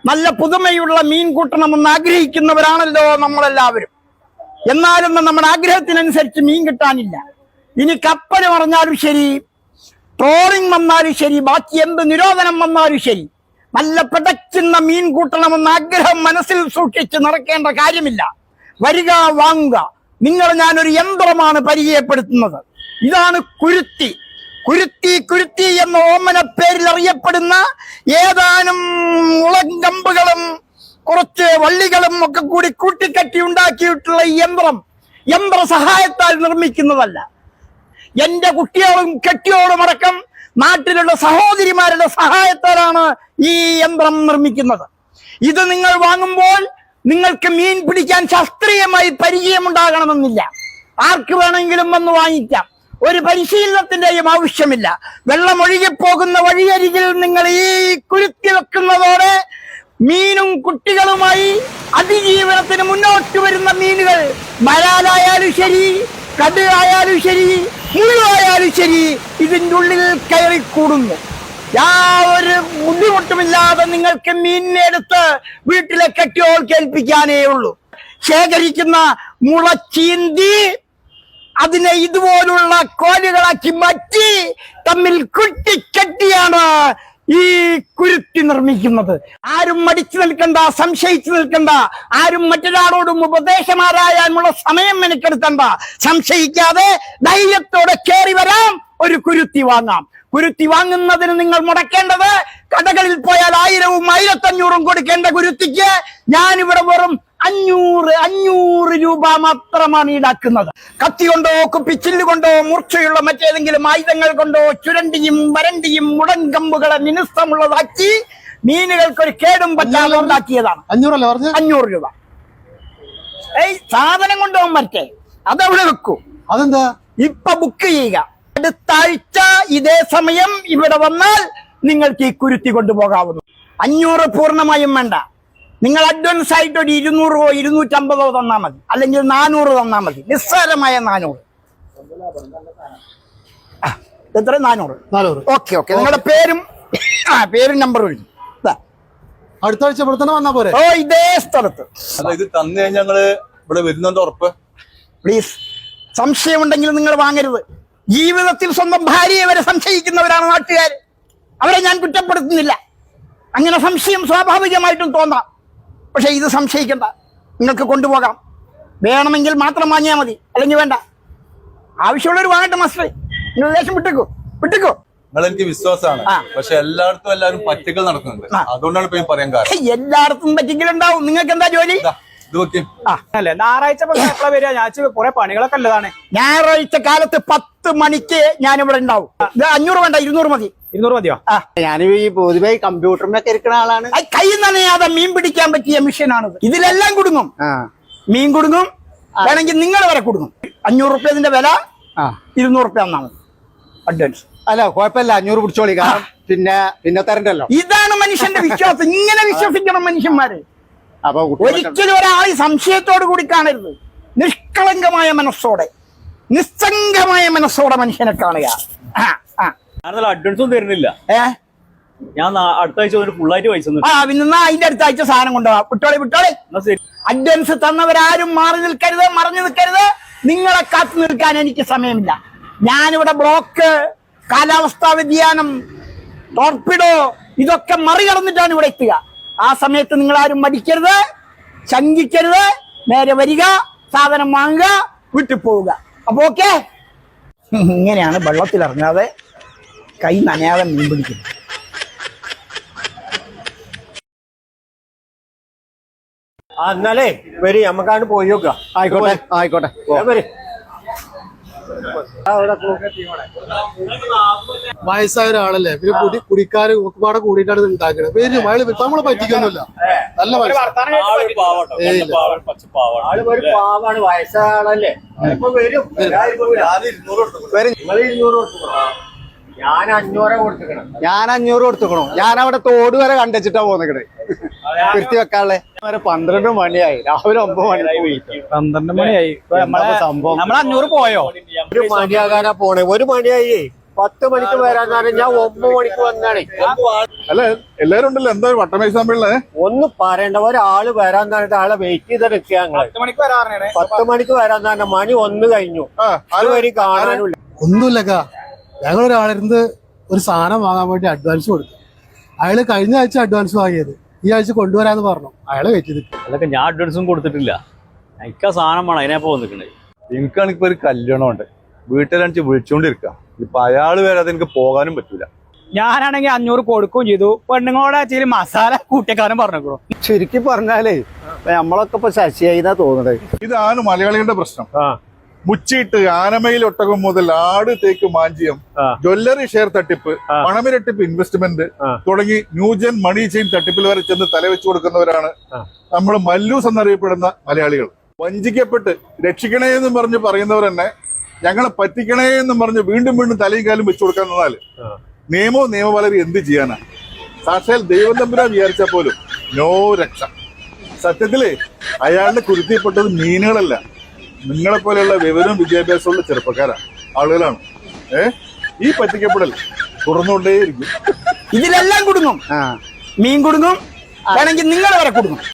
നല്ല പുതുമയുള്ള മീൻ കൂട്ടണമെന്ന് ആഗ്രഹിക്കുന്നവരാണല്ലോ നമ്മളെല്ലാവരും. എന്നാലും നമ്മുടെ ആഗ്രഹത്തിനനുസരിച്ച് മീൻ കിട്ടാനില്ല. ഇനി കപ്പൽ പറഞ്ഞാലും ശരി, ട്രോളിംഗ് വന്നാലും ശരി, ബാക്കി എന്ത് നിരോധനം വന്നാലും ശരി, നല്ല പിടയ്ക്കുന്ന മീൻ കൂട്ടണമെന്ന ആഗ്രഹം മനസ്സിൽ സൂക്ഷിച്ച് നടക്കേണ്ട കാര്യമില്ല. വരിക, വാങ്ങുക. ഞാനൊരു യന്ത്രമാണ് പരിചയപ്പെടുത്തുന്നത്. ഇതാണ് കുരുത്തി. കുരുത്തി എന്ന ഓമന പേരിൽ അറിയപ്പെടുന്ന ഏതാനും മുളങ്കമ്പുകളും കുറച്ച് വള്ളികളും ഒക്കെ കൂടി കൂട്ടിക്കെട്ടി ഉണ്ടാക്കിയിട്ടുള്ള ഈ യന്ത്ര സഹായത്താൽ നിർമ്മിക്കുന്നതല്ല. എന്റെ കുട്ടികളും കെട്ടിയോടും അടക്കം നാട്ടിലുള്ള സഹോദരിമാരുടെ സഹായത്താലാണ് ഈ യന്ത്രം നിർമ്മിക്കുന്നത്. ഇത് നിങ്ങൾ വാങ്ങുമ്പോൾ നിങ്ങൾക്ക് മീൻ പിടിക്കാൻ ശാസ്ത്രീയമായി പരിചയമുണ്ടാകണമെന്നില്ല. ആർക്ക് വേണമെങ്കിലും വന്ന് വാങ്ങിക്കാം. ഒരു പരിശീലനത്തിന്റെയും ആവശ്യമില്ല. വെള്ളമൊഴുകിപ്പോകുന്ന വഴിയരികിൽ നിങ്ങൾ ഈ കുരുത്തി വെക്കുന്നതോടെ മീനും കുട്ടികളുമായി അതിജീവനത്തിന് മുന്നോട്ട് വരുന്ന മീനുകൾ വരാലായാലും ശരി, കടുകായാലും ശരി, മുഴുവായാലും ശരി, ഇതിൻ്റെ ഉള്ളിൽ കയറിക്കൂടുന്നു. യാതൊരു ബുദ്ധിമുട്ടുമില്ലാതെ നിങ്ങൾക്ക് മീനിനെ എടുത്ത് വീട്ടിലെ കെട്ടിയോൾ കേൾപ്പിക്കാനേ ഉള്ളൂ. ശേഖരിക്കുന്ന മുള ചീന്തി അതിനെ ഇതുപോലുള്ള കോലുകളാക്കി മാറ്റി തമ്മിൽ കുട്ടിക്കെട്ടിയാണ് ഈ കുരുത്തി നിർമ്മിക്കുന്നത്. ആരും മടിച്ചു നിൽക്കണ്ട, സംശയിച്ചു നിൽക്കണ്ട. ആരും മറ്റൊരാളോടും ഉപദേശമാരായാനുള്ള സമയം മെനക്കെടുത്തണ്ട. സംശയിക്കാതെ ധൈര്യത്തോടെ കയറി വരാം, ഒരു കുരുത്തി വാങ്ങാം. കുരുത്തി വാങ്ങുന്നതിന് നിങ്ങൾ മുടക്കേണ്ടത്, കടകളിൽ പോയാൽ 1000ഉം 1500ഉം കൊടുക്കേണ്ട കുരുത്തിക്ക് ഞാനിവിടെ വെറും 500 രൂപ മാത്രമാണ് ഈടാക്കുന്നത്. കത്തി കൊണ്ടോ കുപ്പിച്ചില്ല് കൊണ്ടോ മൂർച്ചയുള്ള മറ്റേതെങ്കിലും ആയുധങ്ങൾ കൊണ്ടോ ചുരണ്ടിയും വരണ്ടിയും മുടങ്കമ്പുകളെ മിനുസമുള്ളതാക്കി മീനുകൾക്കൊരു കേടും പറ്റാതെ ഉണ്ടാക്കിയതാണ്. 500 രൂപ. സാധനം കൊണ്ടുപോകാൻ മറ്റേ അതവിടെ വെക്കൂ. അതെന്താ? ഇപ്പൊ ബുക്ക് ചെയ്യുക. അടുത്ത ആഴ്ച ഇതേ സമയം ഇവിടെ വന്നാൽ നിങ്ങൾക്ക് ഈ കുരുത്തി കൊണ്ടുപോകാവുന്നു. 500 പൂർണ്ണമായും വേണ്ട. നിങ്ങൾ അഡ്വാൻസ് ആയിട്ട് ഒരു 200 250 തന്നാൽ മതി, അല്ലെങ്കിൽ 400 തന്നാൽ മതി. നിസ്സാരമായ 400. എത്ര? 400. ഓക്കെ. നിങ്ങളുടെ പേരും നമ്പറും എഴുതി. അടുത്ത ആഴ്ച ഇവിടെ തന്നെ വന്നാ പോരെ? ഓ, ഇതേ സ്ഥലത്ത്. ഇത് തന്നു കഴിഞ്ഞാൽ ഞങ്ങള് ഇവിടെ വരുന്നുണ്ട് ഉറപ്പ്. പ്ലീസ്, സംശയമുണ്ടെങ്കിൽ നിങ്ങൾ വാങ്ങരുത്. ജീവിതത്തിൽ സ്വന്തം ഭാര്യയെ വരെ സംശയിക്കുന്നവരാണ് നാട്ടുകാർ. അവരെ ഞാൻ കുറ്റപ്പെടുത്തുന്നില്ല. അങ്ങനെ സംശയം സ്വാഭാവികമായിട്ടും തോന്നാം. പക്ഷെ ഇത് സംശയിക്കണ്ട, നിങ്ങൾക്ക് കൊണ്ടുപോകാം. വേണമെങ്കിൽ മാത്രം വാങ്ങിയാൽ മതി, അല്ലെങ്കിൽ വേണ്ട. ആവശ്യമുള്ളവർ വാങ്ങട്ടെ മാസ്റ്റർ. നിങ്ങൾ ദേശം വിട്ടേക്കോ. നിങ്ങൾ എനിക്ക് വിശ്വാസമാണ്. പക്ഷെ എല്ലാവരും പറ്റിക്കൽ നടക്കുന്നുണ്ട്. അതുകൊണ്ടാണ് ഇപ്പൊ പറയാൻ കാരണം. എല്ലായിടത്തും പറ്റിക്കലുണ്ടാവും. നിങ്ങൾക്ക് എന്താ ജോലി? ഞായറാഴ്ച കുറെ പണികളൊക്കെ ഉള്ളതാണ്. ഞായറാഴ്ച കാലത്ത് 10 മണിക്ക് ഞാനിവിടെ ഉണ്ടാവും. 500 വേണ്ട, 200 മതി. 200 മതിയോ? ഞാൻ ഈ പൊതുവെ കമ്പ്യൂട്ടറിനൊക്കെ ഇരിക്കുന്ന ആളാണ്. കൈ നനയാതെ മീൻ പിടിക്കാൻ പറ്റിയ മെഷീനാണിത്. ഇതിലെല്ലാം കുടുങ്ങും. മീൻ കുടുങ്ങും, വേണമെങ്കിൽ നിങ്ങൾ വരെ കുടുങ്ങും. 500 റുപ്യ ഇതിന്റെ വില. 200 റുപ്യ തന്നാ മതി അഡ്വാൻസ്. അല്ല, കുഴപ്പമില്ല. 500 പിടിച്ചോളി. കാരണം പിന്നെ തരണ്ടല്ലോ. ഇതാണ് മനുഷ്യന്റെ വിശ്വാസം. ഇങ്ങനെ വിശ്വസിക്കണം മനുഷ്യന്മാര്. അപ്പൊ ഒരിക്കലും ഒരാൾ സംശയത്തോടു കൂടി കാണരുത്. നിഷ്കളങ്കമായ മനസ്സോടെ, നിസ്സംഗമായ മനസ്സോടെ മനുഷ്യനെ കാണുക. അഡ്വാൻസ് ഒന്നും തരുന്നില്ല. ഞാൻ അടുത്ത ആഴ്ച ഫുള്ളായിട്ട് പൈസ പിന്നെ അതിന്റെ അടുത്ത ആഴ്ച സാധനം കൊണ്ടുപോകാം. വിട്ടോളി. അഡ്വാൻസ് തന്നവരാരും മറഞ്ഞു നിൽക്കരുത്. നിങ്ങളെ കാത്തു നിൽക്കാൻ എനിക്ക് സമയമില്ല. ഞാനിവിടെ ബ്ലോക്ക്, കാലാവസ്ഥാ വ്യതിയാനം, ടോർപിഡോ ഇതൊക്കെ മറികടന്നിട്ടാണ് ഇവിടെ എത്തുക. ആ സമയത്ത് നിങ്ങൾ ആരും മടിക്കരുത്, ശങ്കിക്കരുത്. നേരെ വരിക, സാധനം വാങ്ങുക, വീട്ടിൽ പോവുക. അപ്പൊ ഓക്കെ. ഇങ്ങനെയാണ് വെള്ളത്തിലിറങ്ങാതെ കൈ നനയാതെ മീൻ പിടിക്കുന്നത്. എന്നാലേ വരി, നമുക്കാണ്ട് പോയി നോക്കുക. ആയിക്കോട്ടെ. വയസ്സായ ഒരാളല്ലേ, പിന്നെ കുടിക്കാര് ഒരുപാട് കൂടിയിട്ടാണ് ഇത് ഉണ്ടാക്കുന്നത്. പേര് നമ്മളെ പറ്റിക്കൊന്നുമില്ല. നല്ല പാവാണ്, വയസ്സായ ആളല്ലേ. ഞാൻ 500 കൊടുത്തുക്കണു. ഞാൻ അവിടെ തോട് വരെ കണ്ടുവച്ചിട്ടാ പോന്നിക്കണേ വരുത്തി വെക്കാളെ. 12 മണിയായി. രാവിലെ 9 മണിയായി. 12 മണിയായി. സംഭവം. നമ്മൾ 500 പോയോ? 1 മണിയാകാനാ പോണേ. 1 മണിയായി. 10 മണിക്ക് വരാന്ന് പറഞ്ഞാൽ ഞാൻ 9 മണിക്ക് വന്നാണ്. അല്ല എല്ലാരും ഉണ്ടല്ലോ, എന്താ വട്ടമേശ സമ്മേളനേ? ഒന്നും പറയണ്ട, ഒരാള് വരാന്ന് പറഞ്ഞിട്ട് ആളെ വെയിറ്റ് ചെയ്ത് നിൽക്കുക ഞങ്ങള്. 10 മണിക്ക് വരാന്ന് പറഞ്ഞ മണി 1 കഴിഞ്ഞു, അതുവരെ കാണാനില്ല. ഒന്നുമില്ലക്ക, ഞങ്ങളൊരാളിരുന്ന് ഒരു സാധനം വാങ്ങാൻ വേണ്ടി അഡ്വാൻസ് കൊടുത്തു. അയാള് കഴിഞ്ഞ ആഴ്ച അഡ്വാൻസ് വാങ്ങിയത് ഈ ആഴ്ച കൊണ്ടുവരാന്ന് പറഞ്ഞു. അയാളെ വെയിറ്റ് ചെയ്തിട്ട് അതൊക്കെ ഞാൻ അഡ്വാൻസും കൊടുത്തിട്ടില്ല. എനിക്ക് ആ സാധനം വേണം, അതിനെപ്പോ വന്നിട്ടുണ്ട്. എനിക്കാണിപ്പോ ഒരു കല്യാണം ഉണ്ട്, വീട്ടിലാണിച്ച് വിളിച്ചോണ്ടിരിക്കാം. ഇപ്പൊ അയാള് വരാതെ എനിക്ക് പോകാനും പറ്റൂല. ഞാനാണെങ്കിൽ 500 കൊടുക്കുകയും ചെയ്തു. പെണ്ണുങ്ങളോട് ഇച്ചിരി മസാല കൂട്ടിക്കാനും പറഞ്ഞു. ചുരുക്കി പറഞ്ഞാലേ നമ്മളൊക്കെ ഇപ്പൊ ശശിയായിന്നാ തോന്നുന്നത്. ഇതാണ് മലയാളികളുടെ പ്രശ്നം. മുച്ചിട്ട് ആനമയിൽ ഒട്ടകം മുതൽ ആട് തേക്ക് മാഞ്ചിയം, ജ്വല്ലറി ഷെയർ തട്ടിപ്പ്, പണമിരട്ടിപ്പ് ഇൻവെസ്റ്റ്മെന്റ് തുടങ്ങി ന്യൂജൻ മണി ചെയിൻ തട്ടിപ്പിൽ വരെ ചെന്ന് തലവെച്ചു കൊടുക്കുന്നവരാണ് നമ്മൾ മല്ലൂസ് എന്നറിയപ്പെടുന്ന മലയാളികൾ. വഞ്ചിക്കപ്പെട്ട് രക്ഷിക്കണേ എന്നും പറഞ്ഞ് പറയുന്നവർ തന്നെ ഞങ്ങളെ പറ്റിക്കണേ എന്നും പറഞ്ഞ് വീണ്ടും വീണ്ടും തലയും കാലും വെച്ചു കൊടുക്കാൻ നിന്നാല് നിയമപാലകർ എന്ത് ചെയ്യാനാ? സാക്ഷാൽ ദൈവം തമ്പുരാൻ വിചാരിച്ചാൽ പോലും നോ രക്ഷ. സത്യത്തില് അയാളുടെ കുരുത്തിപ്പെട്ടത് മീനുകളല്ല, നിങ്ങളെ പോലെയുള്ള വിവരവും വിദ്യാഭ്യാസമുള്ള ചെറുപ്പക്കാരാണ്, ആളുകളാണ്. ഈ പറ്റിക്കപ്പെടൽ തുടർന്നുകൊണ്ടേയിരിക്കും. ഇതിലെല്ലാം കുടുങ്ങും, മീൻ കുടുങ്ങും, വേണമെങ്കിൽ നിങ്ങൾ വരെ കുടുങ്ങും.